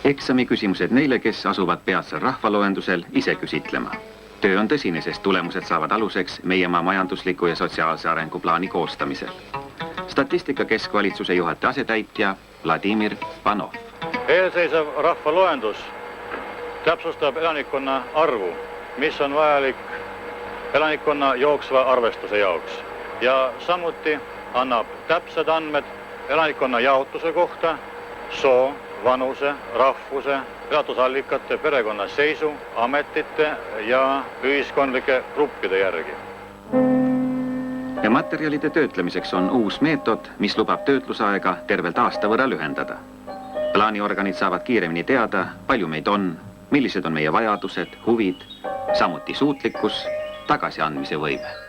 Eksami küsimused neile, kes asuvad peatsel rahvaloendusel ise küsitlema. Töö on tõsine, sest tulemused saavad aluseks meie maa majandusliku ja sotsiaalse arenguplaani koostamisel. Statistika keskvalitsuse juhataja asetäitja Vladimir Panov. Eelseisev rahvaloendus täpsustab elanikkonna arvu, mis on vajalik elanikkonna jooksva arvestuse jaoks. Ja samuti annab täpsed andmed elanikkonna jaotuse kohta, soo, vanuse, rahvuse, elatusallikate, perekonna seisu, ametite ja ühiskondlike gruppide järgi. Ja materjalide töötlemiseks on uus meetod, mis lubab töötlusaega tervelt aasta võrra lühendada. Plaaniorganid saavad kiiremini teada, palju meid on, millised on meie vajadused, huvid, samuti suutlikkus, tagasiandmise võime.